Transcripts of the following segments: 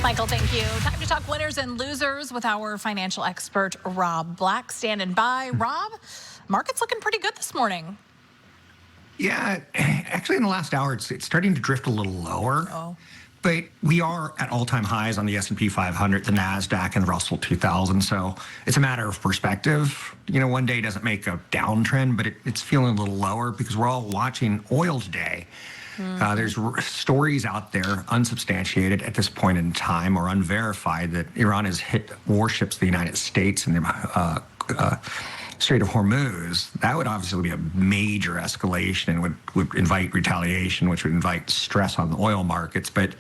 Michael, thank you. Time to talk winners and losers with our financial expert, Rob Black, standing by. Rob, market's looking pretty good this morning. Yeah, actually in the last hour, it's starting to drift a little lower. Oh. But we are at all-time highs on the S&P 500, the NASDAQ, and the Russell 2000. So it's a matter of perspective. You know, one day doesn't make a downtrend, but it's feeling a little lower because we're all watching oil today. There's stories out there, unsubstantiated at this point in time or unverified, that Iran has hit warships of the United States in the Strait of Hormuz. That would obviously be a major escalation and would invite retaliation, which would invite stress on the oil markets. But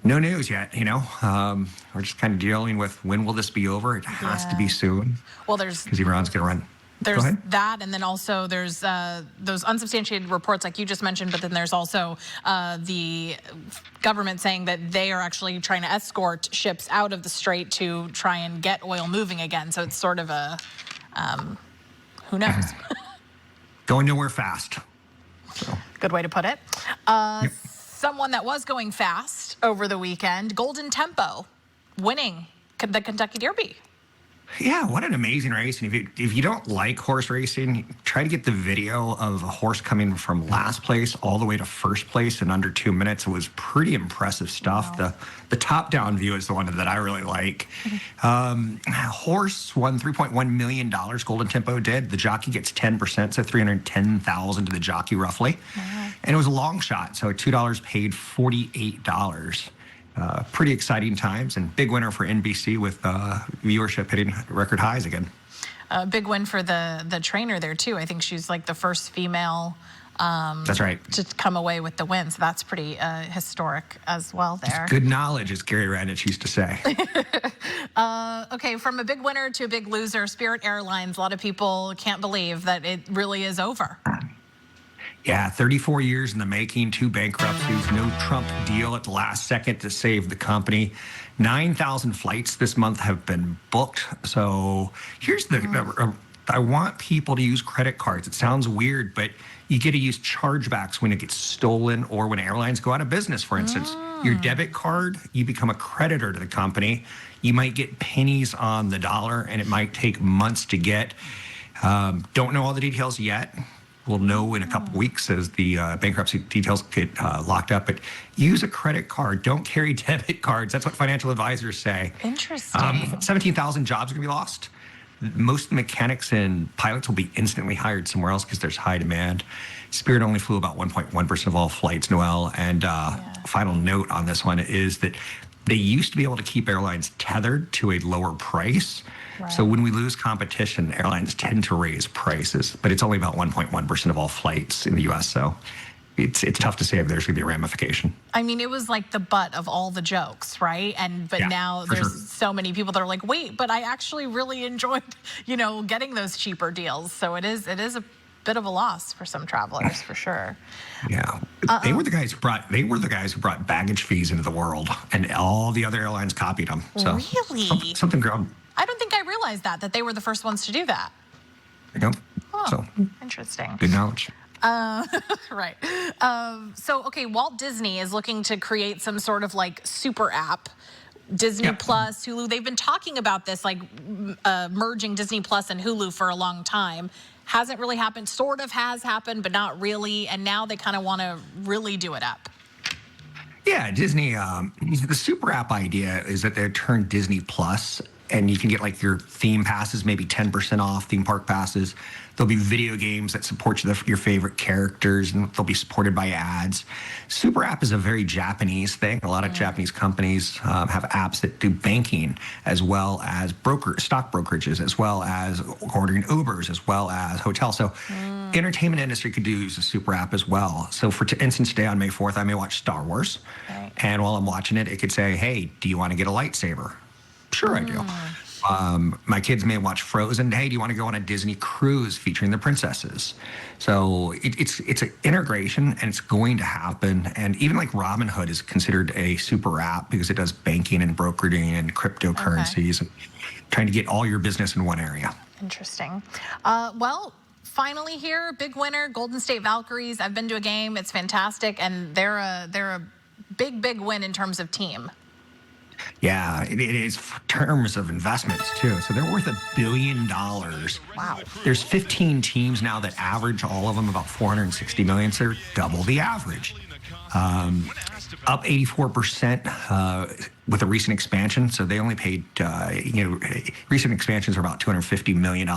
no news yet, you know. We're just kind of dealing with, when will this be over? It has to be soon. Well, because Iran's going to run. There's that, and then also there's those unsubstantiated reports like you just mentioned, but then there's also the government saying that they are actually trying to escort ships out of the strait to try and get oil moving again. So it's sort of a, who knows? Going nowhere fast. So. Good way to put it. Someone that was going fast over the weekend, Golden Tempo, winning the Kentucky Derby. Yeah, what an amazing race. And if you don't like horse racing, try to get the video of a horse coming from last place all the way to first place in under 2 minutes. It was pretty impressive stuff. Wow. The top-down view is the one that I really like. Horse won $3.1 million, Golden Tempo did. The jockey gets 10%, so $310,000 to the jockey roughly. Wow. And it was a long shot, so $2 paid $48. Pretty exciting times, and big winner for NBC with viewership hitting record highs again. Big win for the trainer there too. I think she's like the first female that's right, to come away with the win. So that's pretty historic as well there. It's good knowledge, as Gary Radnich used to say. Okay, from a big winner to a big loser, Spirit Airlines. A lot of people can't believe that it really is over. Yeah, 34 years in the making, 2 bankruptcies, no Trump deal at the last second to save the company. 9,000 flights this month have been booked. So here's I want people to use credit cards. It sounds weird, but you get to use chargebacks when it gets stolen or when airlines go out of business, for instance. Your debit card, you become a creditor to the company. You might get pennies on the dollar, and it might take months to get. Don't know all the details yet. We'll know in a couple weeks as the bankruptcy details get locked up. But use a credit card. Don't carry debit cards. That's what financial advisors say. Interesting. 17,000 jobs are going to be lost. Most mechanics and pilots will be instantly hired somewhere else because there's high demand. Spirit only flew about 1.1% of all flights, Noel. And final note on this one is that they used to be able to keep airlines tethered to a lower price. Right. So when we lose competition, airlines tend to raise prices, but it's only about 1.1% of all flights in the U.S., so it's tough to say if there's going to be a ramification. I mean, it was like the butt of all the jokes, right? But now there's so many people that are like, wait, but I actually really enjoyed, getting those cheaper deals. So it is a bit of a loss for some travelers, for sure. Yeah, they were the guys who brought baggage fees into the world, and all the other airlines copied them. So really, something grown. I don't think I realized that they were the first ones to do that. There you go. Oh, so interesting. Good knowledge. Right. Okay, Walt Disney is looking to create some sort of like super app. Disney Plus, Hulu. They've been talking about this, like merging Disney Plus and Hulu for a long time. Hasn't really happened. Sort of has happened, but not really. And now they kind of want to really do it up. Yeah, Disney, the super app idea is that they turn Disney Plus, and you can get like your theme passes, maybe 10% off theme park passes. There'll be video games that support your favorite characters, and they'll be supported by ads. Super app is a very Japanese thing. A lot of Japanese companies have apps that do banking, as well as stock brokerages, as well as ordering Ubers, as well as hotels. So entertainment industry could use a super app as well. So for instance, today on May 4th, I may watch Star Wars. Right. And while I'm watching it, it could say, hey, do you want to get a lightsaber? Sure, I do. My kids may watch Frozen. Hey, do you want to go on a Disney cruise featuring the princesses? So it's an integration, and it's going to happen. And even like Robinhood is considered a super app because it does banking and brokering and cryptocurrencies, and trying to get all your business in one area. Interesting. Well, finally here, big winner, Golden State Valkyries. I've been to a game. It's fantastic, and they're a big win in terms of team. Yeah, it is for terms of investments too. So they're worth $1 billion. Wow. There's 15 teams now that average all of them about 460 million. So they're double the average. Up 84% with a recent expansion. So they only paid, recent expansions are about $250 million.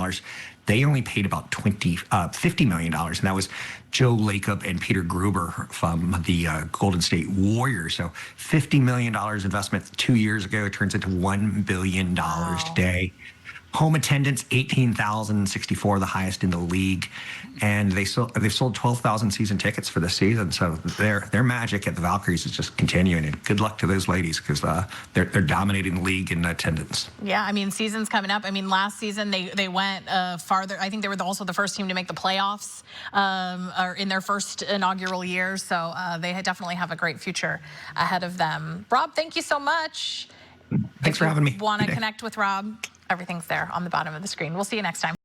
They only paid about $50 million. And that was Joe Lacob and Peter Gruber from the Golden State Warriors. So $50 million investment 2 years ago, it turns into $1 billion today. Home attendance, 18,064, the highest in the league, and they've sold 12,000 season tickets for the season. So their magic at the Valkyries is just continuing. And good luck to those ladies because they're dominating the league in attendance. Yeah, I mean, season's coming up. I mean, last season they went farther. I think they were also the first team to make the playoffs or in their first inaugural year. So they definitely have a great future ahead of them. Rob, thank you so much. Thanks for having me. Want to connect with Rob? Everything's there on the bottom of the screen. We'll see you next time.